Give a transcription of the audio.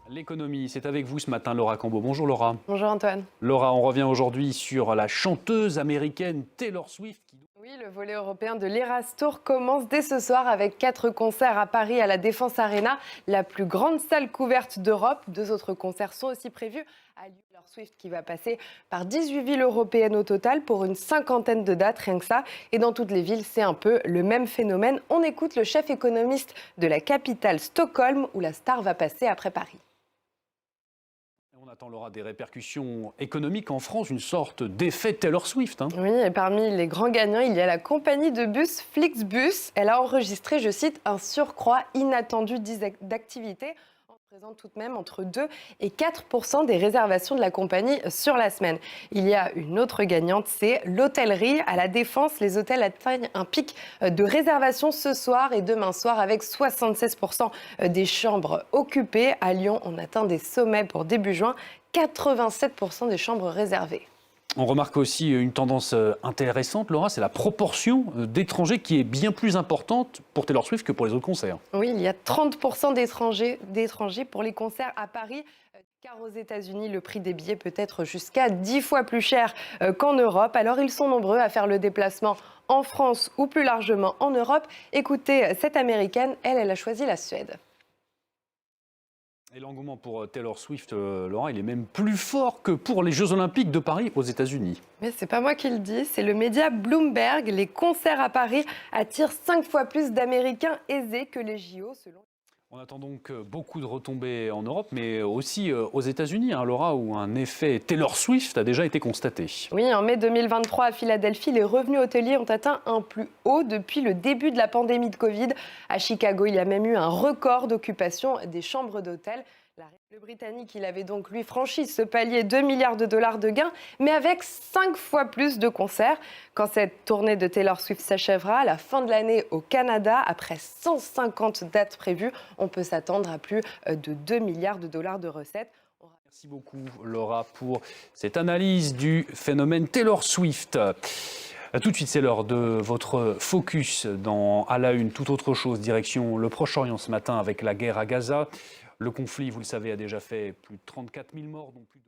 L'économie, c'est avec vous ce matin, Laura Cambeau. Bonjour Laura. Bonjour Antoine. Laura, on revient aujourd'hui sur la chanteuse américaine Taylor Swift. Oui, le volet européen de l'Eras Tour commence dès ce soir avec 4 concerts à Paris à la Défense Arena, la plus grande salle couverte d'Europe. 2 autres concerts sont aussi prévus à Lyon. Taylor Swift qui va passer par 18 villes européennes au total pour une 50aine de dates, rien que ça. Et dans toutes les villes, c'est un peu le même phénomène. On écoute le chef économiste de la capitale Stockholm où la star va passer après Paris. On attend, Laura, des répercussions économiques en France, une sorte d'effet Taylor Swift. Oui, et parmi les grands gagnants, il y a la compagnie de bus Flixbus. Elle a enregistré, je cite, un surcroît inattendu d'activité. On représente tout de même entre 2 et 4% des réservations de la compagnie sur la semaine. Il y a une autre gagnante, c'est l'hôtellerie. À la Défense, les hôtels atteignent un pic de réservations ce soir et demain soir avec 76% des chambres occupées. À Lyon, on atteint des sommets pour début juin, 87% des chambres réservées. On remarque aussi une tendance intéressante, Laura, c'est la proportion d'étrangers qui est bien plus importante pour Taylor Swift que pour les autres concerts. Oui, il y a 30% d'étrangers pour les concerts à Paris. Car aux États-Unis, le prix des billets peut être jusqu'à 10 fois plus cher qu'en Europe. Alors, ils sont nombreux à faire le déplacement en France ou plus largement en Europe. Écoutez, cette Américaine, elle a choisi la Suède. Et l'engouement pour Taylor Swift, Laura, il est même plus fort que pour les Jeux Olympiques de Paris aux États-Unis. Mais c'est pas moi qui le dis, c'est le média Bloomberg. Les concerts à Paris attirent 5 fois plus d'Américains aisés que les JO, selon. On attend donc beaucoup de retombées en Europe, mais aussi aux États-Unis, Laura, où un effet Taylor Swift a déjà été constaté. Oui, en mai 2023 à Philadelphie, les revenus hôteliers ont atteint un plus haut depuis le début de la pandémie de Covid. À Chicago, il y a même eu un record d'occupation des chambres d'hôtel. Le Britannique, il avait donc, lui, franchi ce palier 2 milliards de dollars de gains, mais avec 5 fois plus de concerts. Quand cette tournée de Taylor Swift s'achèvera à la fin de l'année au Canada, après 150 dates prévues, on peut s'attendre à plus de 2 milliards de dollars de recettes. Merci beaucoup, Laura, pour cette analyse du phénomène Taylor Swift. Tout de suite, c'est l'heure de votre focus dans À la Une, toute autre chose, direction le Proche-Orient ce matin avec la guerre à Gaza. Le conflit, vous le savez, a déjà fait plus de 34 000 morts, dont plus de